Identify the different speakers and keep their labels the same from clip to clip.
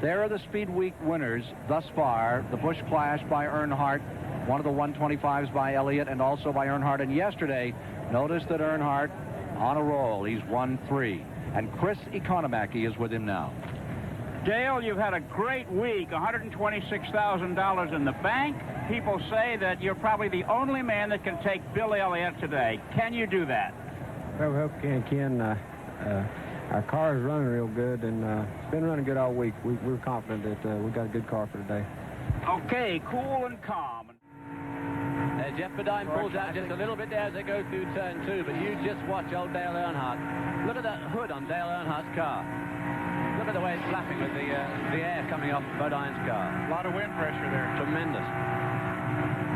Speaker 1: There are the Speed Week winners thus far. The Busch Clash by Earnhardt, one of the 125s by Elliott, and also by Earnhardt. And yesterday, notice that Earnhardt on a roll. He's won 3. And Chris Economaki is with him now.
Speaker 2: Dale, you've had a great week, $126,000 in the bank. People say that you're probably the only man that can take Bill Elliott today. Can you do that?
Speaker 3: Well, we hope we can. Our car is running real good, and it's been running good all week. We're confident that we got a good car for today.
Speaker 2: Okay, cool and calm.
Speaker 4: Geoff Bodine pulls out just a little bit there as they go through turn 2, but you just watch old Dale Earnhardt. Look at that hood on Dale Earnhardt's car. Look at the way it's flapping with the air coming off Bodine's car.
Speaker 2: A lot of wind pressure there.
Speaker 4: Tremendous.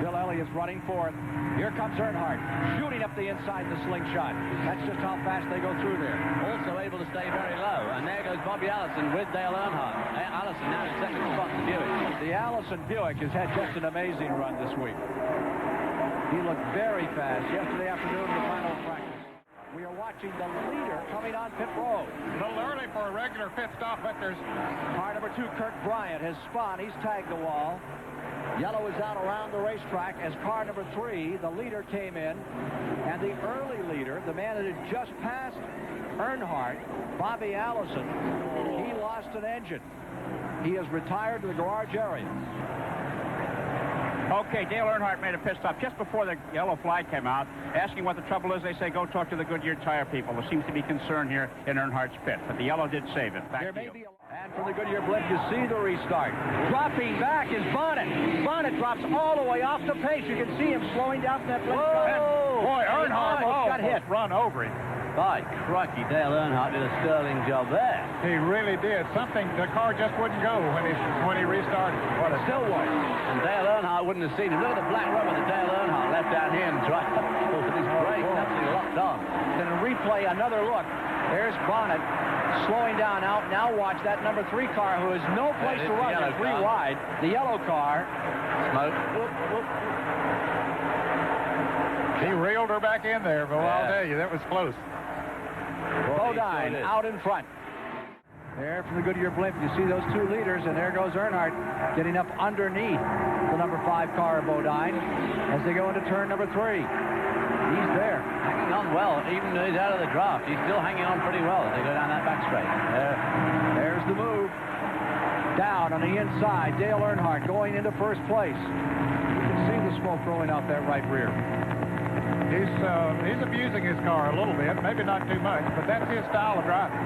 Speaker 1: Bill Elliott's running fourth. Here comes Earnhardt, shooting up the inside the slingshot. That's just how fast they go through there.
Speaker 4: Also able to stay very low. And there goes Bobby Allison with Dale Earnhardt. Allison now in second spot to Buick.
Speaker 1: The Allison Buick has had just an amazing run this week. He looked very fast yesterday afternoon in the final practice. We are watching the leader coming on pit road.
Speaker 2: A little early for a regular pit stop, but there's...
Speaker 1: Car number 2, Kirk Bryant, has spun. He's tagged the wall. Yellow is out around the racetrack as car number 3, the leader, came in. And the early leader, the man that had just passed Earnhardt, Bobby Allison, he lost an engine. He has retired to the garage area.
Speaker 2: Okay, Dale Earnhardt made a pit stop just before the yellow flag came out, asking what the trouble is. They say, go talk to the Goodyear tire people. There seems to be concern here in Earnhardt's pit, but the yellow did save it. Back to you.
Speaker 1: And from the Goodyear blimp, you see the restart. Dropping back is Bonnett. Bonnett drops all the way off the pace. You can see him slowing down from that blimp.
Speaker 2: Boy, Earnhardt
Speaker 1: got hit.
Speaker 2: Run over him.
Speaker 4: By crikey, Dale Earnhardt did a sterling job there.
Speaker 2: He really did. Something, the car just wouldn't go when he restarted.
Speaker 1: What a still one.
Speaker 4: And Dale Earnhardt wouldn't have seen him. Look at the black rubber that Dale Earnhardt left down here and drive with his brakes absolutely locked on.
Speaker 1: Then in replay, another look. There's Bonnett slowing down out. Now watch that number 3 car who has no place to run. It's 3 wide. The yellow car.
Speaker 4: Smoke.
Speaker 2: He reeled her back in there, but I'll tell you, that was close.
Speaker 1: Bodine out in front. There from the Goodyear blimp, you see those 2 leaders, and there goes Earnhardt getting up underneath the number 5 car of Bodine as they go into turn number 3. He's there.
Speaker 4: Hanging on well, even though he's out of the draft. He's still hanging on pretty well as they go down that back straight.
Speaker 1: There's the move. Down on the inside, Dale Earnhardt going into first place. You can see the smoke rolling out that right rear.
Speaker 2: He's abusing his car a little bit, maybe not too much, but that's his style of driving.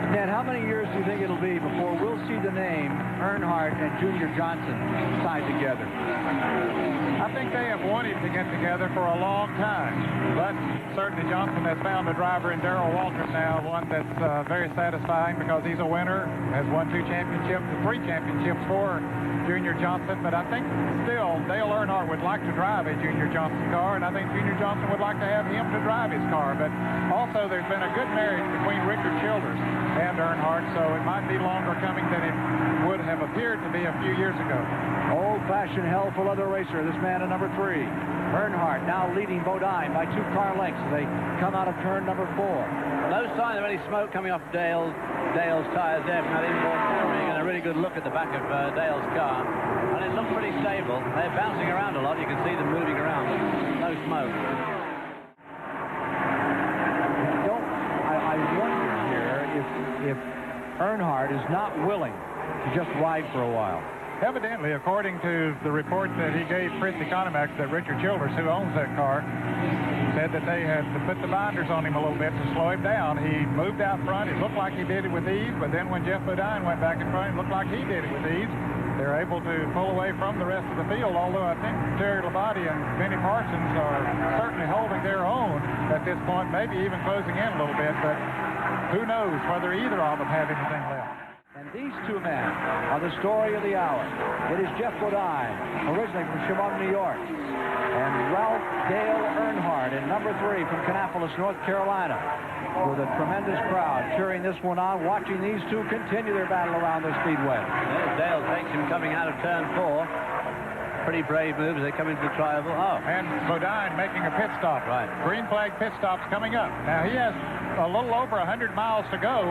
Speaker 1: Ned, how many years do you think it'll be before we'll see the name Earnhardt and Junior Johnson tied together?
Speaker 2: I think they have wanted to get together for a long time, but certainly Johnson has found a driver in Darrell Waltrip now, one that's very satisfying because he's a winner, has won 2 championships, 3 championships for Junior Johnson, but I think still Dale Earnhardt would like to drive a Junior Johnson car, and I think Junior Johnson would like to have him to drive his car, but also there's been a good marriage between Richard Childers and Earnhardt, so it might be longer coming than it would have appeared to be a few years ago.
Speaker 1: Old-fashioned hell for leather racer, this man at number 3. Earnhardt now leading Bodine by 2 car lengths as they come out of turn number 4.
Speaker 4: No sign of any smoke coming off Dale's tires there from that inboard ring, and a really good look at the back of Dale's car. And it looked pretty stable. They're bouncing around a lot. You can see them moving around. No smoke.
Speaker 1: I wonder here if Earnhardt is not willing to just ride for a while.
Speaker 2: Evidently, according to the report that he gave Chris Economaki, that Richard Childers, who owns that car, said that they had to put the binders on him a little bit to slow him down. He moved out front. It looked like he did it with ease, but then when Geoff Bodine went back in front, it looked like he did it with ease. They're able to pull away from the rest of the field, although I think Terry Labonte and Benny Parsons are certainly holding their own at this point, maybe even closing in a little bit, but who knows whether either of them have anything left.
Speaker 1: And these 2 men are the story of the hour. It is Geoff Bodine, originally from Chemung, New York, and Ralph Dale Earnhardt in number 3 from Kannapolis, North Carolina, with a tremendous crowd cheering this one on, watching these 2 continue their battle around the speedway.
Speaker 4: There's Dale takes him coming out of turn 4. Pretty brave move as they come into the tri-oval.
Speaker 2: And Bodine making a pit stop.
Speaker 4: Right.
Speaker 2: Green flag pit stop's coming up. Now he has a little over 100 miles to go,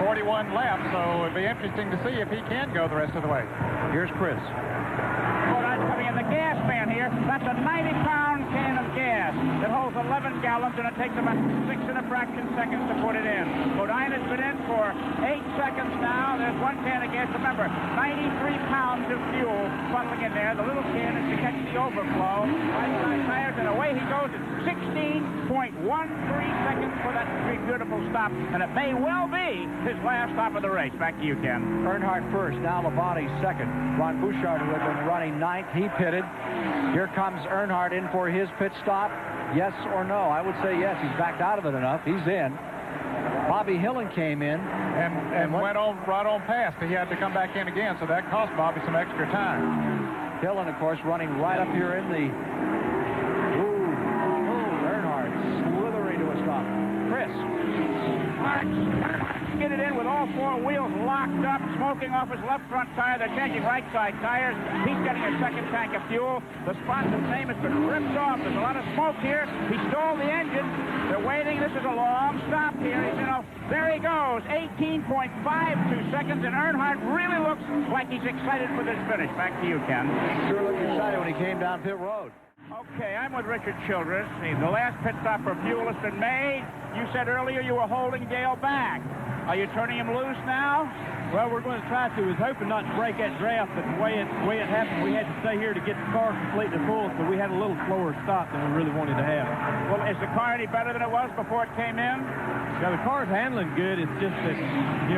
Speaker 2: 41 laps, so it'll be interesting to see if he can go the rest of the way.
Speaker 1: Here's Chris.
Speaker 5: Bodine's coming in. The gas man here, that's a 90-pound can of gas that holds 11 gallons, and it takes about 6 and a fraction seconds to put it in. Bodine has been in for 8 seconds now. There's 1 can of gas. Remember, 93 pounds of fuel funneling in there. The little can is to catch the overflow. Right-side tires, and away he goes at 16.13 seconds for that beautiful stop, and it may well be his last stop of the race. Back to you, Ken.
Speaker 1: Earnhardt first, now Labonte second. Ron Bouchard, who had been running ninth, he pitted. Here comes Earnhardt in for his pit stop. Yes or no? I would say yes. He's backed out of it enough. He's in. Bobby Hillin came in
Speaker 2: and went on right on past. He had to come back in again, so that cost Bobby some extra time.
Speaker 1: Hillin, of course, running right up here in the... Earnhardt slithering to a stop. Chris.
Speaker 5: Get it in with all 4 wheels locked up, smoking off his left front tire. They're changing right side tires. He's getting a second tank of fuel. The spot the same has been ripped off. There's a lot of smoke here. He stalled the engine. They're waiting. This is a long stop here. There he goes. 18.52 seconds, and Earnhardt really looks like he's excited for this finish. Back to you, Ken.
Speaker 1: Sure looked excited when he came down pit road.
Speaker 5: Okay, I'm with Richard Childress. The last pit stop for fuel has been made. You said earlier you were holding Dale back. Are you turning him loose now?
Speaker 6: Well, we're going to try to. I was hoping not to break that draft, but the way it happened, we had to stay here to get the car completely full, so we had a little slower stop than we really wanted to have.
Speaker 5: Well, is the car any better than it was before it came in?
Speaker 6: Yeah, the car's handling good. It's just that,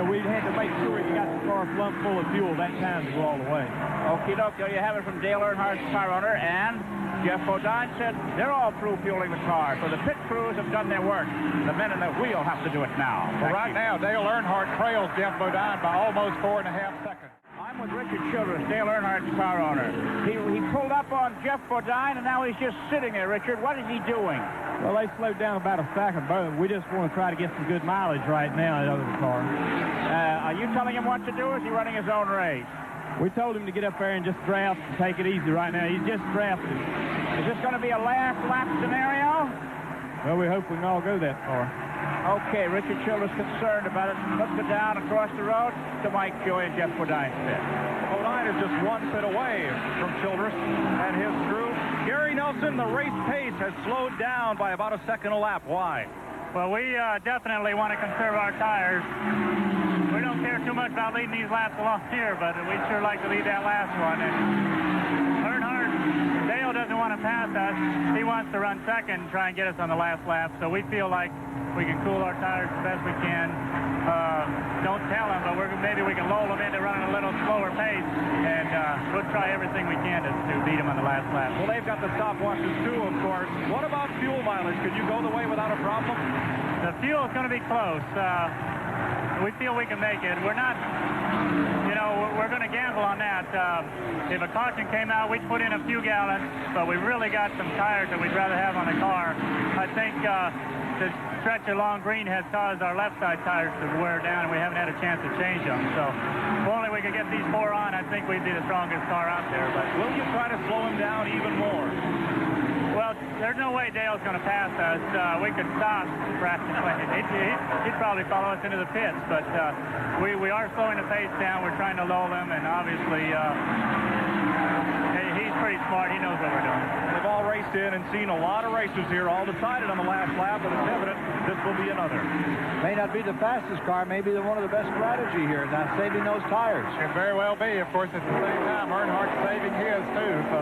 Speaker 6: we had to make sure we got the car plumb full of fuel that time to go all the way.
Speaker 5: Okie doke. You have it from Dale Earnhardt's car owner, and Geoff Bodine said they're all through fueling the car, so the pit crews have done their work. The men in the wheel have to do it now.
Speaker 2: Well, right now, Dale Earnhardt trails Geoff Bodine by almost 4.5 seconds.
Speaker 5: I'm with Richard Childress, Dale Earnhardt's car owner. He pulled up on Geoff Bodine, and now he's just sitting there. Richard, what is he doing?
Speaker 6: Well, they slowed down about a second, but we just want to try to get some good mileage right now out of the car.
Speaker 5: Are you telling him what to do, or is he running his own race?
Speaker 6: We told him to get up there and just draft and take it easy right now. He's just drafting.
Speaker 5: Is this going to be a last lap scenario?
Speaker 6: Well, we hope we can all go that far.
Speaker 5: Okay, Richard Childress concerned about it. Let's go down across the road to Mike Joy and Geoff Bodine's pit.
Speaker 7: Bodine is just 1 pit away from Childress and his crew. Gary Nelson, the race pace has slowed down by about a second a lap. Why?
Speaker 8: Well, we definitely want to conserve our tires. We don't care too much about leading these laps along here, but we'd sure like to lead that last one. And Earnhardt, Dale doesn't want to pass us. He wants to run second and try and get us on the last lap. So we feel like we can cool our tires as best we can. Don't tell him, but maybe we can lull them into running a little slower pace, and we'll try everything we can to beat them on the last lap.
Speaker 7: Well, they've got the stopwatches too, of course. What about fuel mileage? Could you go the way without a problem?
Speaker 8: The fuel is going to be close. We feel we can make it. We're not, we're going to gamble on that. If a caution came out, we'd put in a few gallons, but we really got some tires that we'd rather have on the car. I think the stretch along green has caused our left side tires to wear down, and we haven't had a chance to change them. So if only we could get these 4 on, I think we'd be the strongest car out there. But
Speaker 7: will you try to slow him down even more?
Speaker 8: Well, there's no way Dale's going to pass us. We could stop practically. He'd probably follow us into the pits, but we are slowing the pace down. We're trying to lull him, and obviously he's pretty smart. He knows what we're doing.
Speaker 7: They've all raced in and seen a lot of races here, all decided on the last lap, but it's evident this will be another.
Speaker 1: May not be the fastest car, maybe one of the best strategy here, not saving those tires.
Speaker 2: It very well be. Of course, at the same time, Earnhardt's saving his, too, so...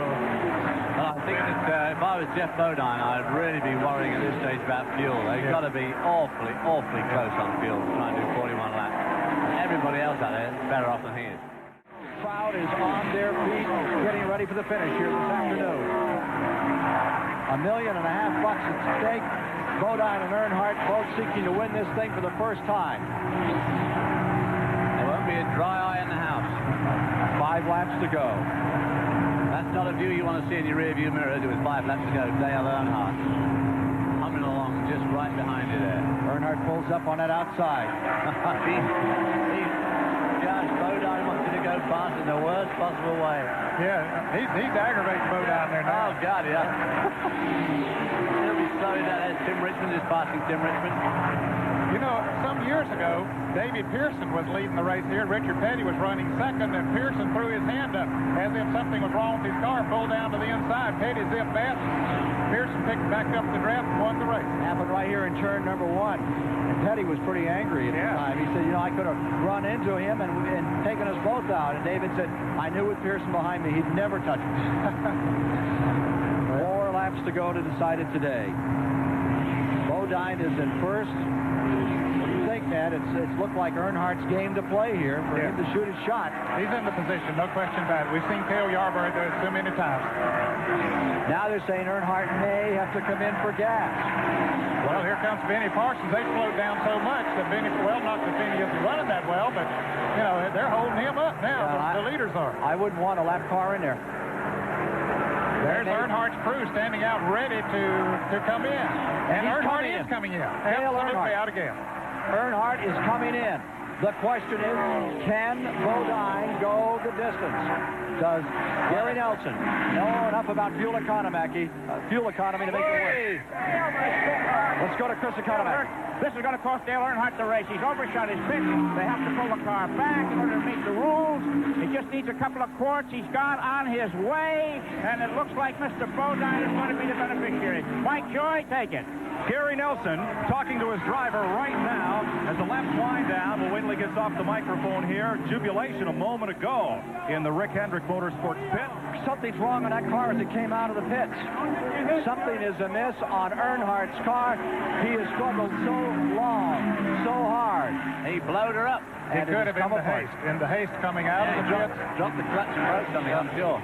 Speaker 4: Well, I think that if I was Geoff Bodine, I'd really be worrying at this stage about fuel. They've got to be awfully close on fuel to try and do 41 laps. Everybody else out there is better off than he is.
Speaker 1: The crowd is on their feet, getting ready for the finish here this afternoon. $1.5 million at stake. Bodine and Earnhardt both seeking to win this thing for the first time.
Speaker 4: There won't be a dry eye in the house.
Speaker 1: 5 laps to go.
Speaker 4: That's not a view you want to see in your rearview mirror with 5 laps to go. Dale Earnhardt humming along just right behind you there.
Speaker 1: Earnhardt pulls up on that outside.
Speaker 4: Geoff Bodine wanted to go fast in the worst possible way.
Speaker 2: Yeah, he's aggravating Bodine there now.
Speaker 4: Oh, God, yeah. He'll be slowing down. There's Tim Richmond is passing Tim Richmond.
Speaker 2: You know, some years ago, David Pearson was leading the race here. Richard Petty was running second, and Pearson threw his hand up as if something was wrong with his car, pulled down to the inside. Petty zipped past. Pearson picked back up the draft and won the race.
Speaker 1: Happened right here in turn number 1. And Petty was pretty angry at the time. He said, you know, I could have run into him and taken us both out. And David said, I knew with Pearson behind me, he'd never touch me. 4 laps to go to decide it today. Bodine is in first. What do you think, Ned? It's looked like Earnhardt's game to play here for him to shoot his shot.
Speaker 2: He's in the position, no question about it. We've seen Cale Yarborough do it so many times.
Speaker 1: Now they're saying Earnhardt may have to come in for gas.
Speaker 2: Well, here comes Benny Parsons. They slowed down so much that Benny, well, not that Benny isn't running that well, but, you know, they're holding him up now. The leaders are.
Speaker 1: I wouldn't want a lap car in there.
Speaker 2: There's Earnhardt's crew standing out ready to come in. And Earnhardt is coming in. Absolutely out of gas.
Speaker 1: Earnhardt is coming in. The question is, can Bodine go the distance? Does Gary Nelson know enough about fuel economy to make it work? Let's go to Chris Economac.
Speaker 5: This is going to cost Dale Earnhardt the race. He's overshot his pitch. They have to pull the car back in order to meet the rules. He just needs a couple of quarts. He's gone on his way, and it looks like Mr. Bodine is going to be the beneficiary. Mike Joy, take it.
Speaker 7: Gary Nelson talking to his driver right now as the laps wind down. Well, wait till he gets off the microphone here. Jubilation a moment ago in the Rick Hendrick Motorsports pit.
Speaker 1: Something's wrong on that car as it came out of the pits. Something is amiss on Earnhardt's car. He has struggled so long, so hard.
Speaker 4: He blowed her up.
Speaker 2: It could have been the haste coming out of the pits.
Speaker 4: Dropped the clutch and broke something, I'm sure.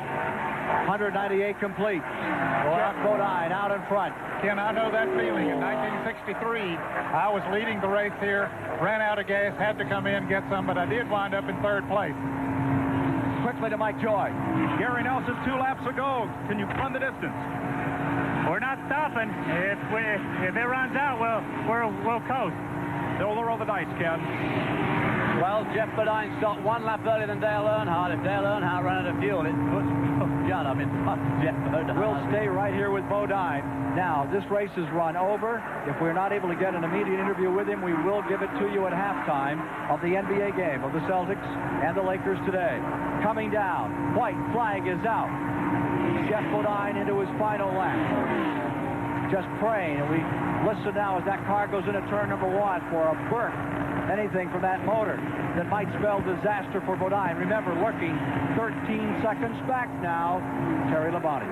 Speaker 1: 198 complete. Geoff Bodine out in front.
Speaker 2: Ken, I know that feeling. In 1963, I was leading the race here, ran out of gas, had to come in, get some, but I did wind up in 3rd place.
Speaker 1: Quickly to Mike Joy.
Speaker 7: Gary Nelson 2 laps ago. Can you run the distance?
Speaker 8: We're not stopping. If it runs out, we'll coast.
Speaker 7: They'll roll the dice, Ken.
Speaker 4: Well, Geoff Bodine stopped 1 lap earlier than Dale Earnhardt. If Dale Earnhardt ran out of fuel, it puts Judd up in front of Geoff Bodine.
Speaker 1: We'll stay right here with Bodine. Now, this race is run over. If we're not able to get an immediate interview with him, we will give it to you at halftime of the NBA game of the Celtics and the Lakers today. Coming down, white flag is out. Geoff Bodine into his final lap. Just praying, and we listen now as that car goes into turn number 1 for a burp. Anything from that motor that might spell disaster for Bodine. Remember, looking 13 seconds back now, Terry Labonte.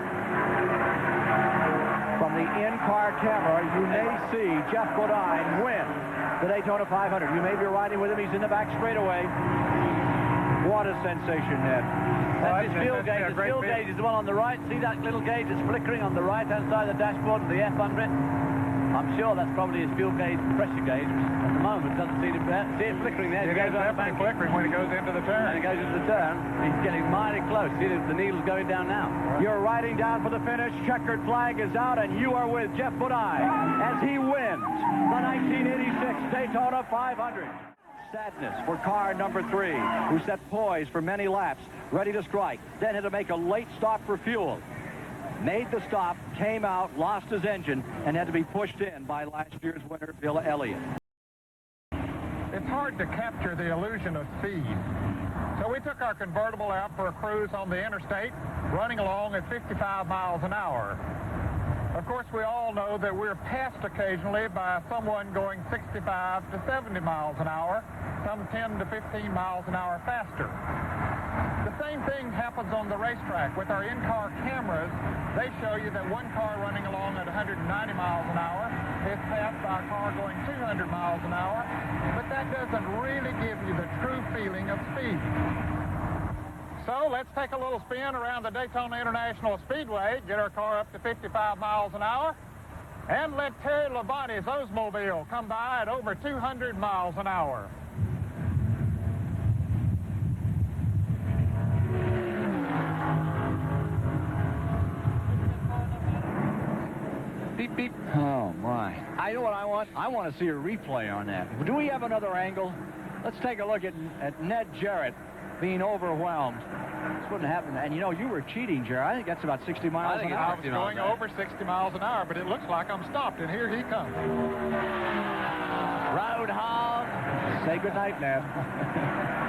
Speaker 1: From the in-car camera, you may see Geoff Bodine win the Daytona 500. You may be riding with him. He's in the back straightaway. What a sensation, Ned.
Speaker 4: That's his fuel gauge. His fuel gauge is the one on the right. See that little gauge that's flickering on the right-hand side of the dashboard with the F under it? I'm sure that's probably his fuel gauge, pressure gauge. At the moment, doesn't see it flickering there.
Speaker 2: It is definitely flickering when it goes into the turn.
Speaker 4: And it goes into the turn. He's getting mighty close. See, the needle's going down now.
Speaker 1: You're riding down for the finish. Checkered flag is out, and you are with Geoff Bodine as he wins the 1986 Daytona 500. Sadness for car number 3, who set poise for many laps, ready to strike, then had to make a late stop for fuel. Made the stop, came out, lost his engine, and had to be pushed in by last year's winner, Bill Elliott.
Speaker 2: It's hard to capture the illusion of speed. So we took our convertible out for a cruise on the interstate, running along at 55 miles an hour. Of course, we all know that we're passed occasionally by someone going 65 to 70 miles an hour, some 10 to 15 miles an hour faster. The same thing happens on the racetrack. With our in-car cameras, they show you that one car running along at 190 miles an hour is passed by a car going 200 miles an hour, but that doesn't really give you the true feeling of speed. So let's take a little spin around the Daytona International Speedway, get our car up to 55 miles an hour, and let Terry Labonte's Oldsmobile come by at over 200 miles an hour.
Speaker 1: Beep, beep. Oh, my. I know what I want. I want to see a replay on that. Do we have another angle? Let's take a look at Ned Jarrett being overwhelmed. This wouldn't happen. And, you know, you were cheating, Jarrett. I think that's about 60 miles an hour.
Speaker 2: I was going over 60 miles an hour, but it looks like I'm stopped, and here he comes.
Speaker 1: Road hog. Say goodnight now.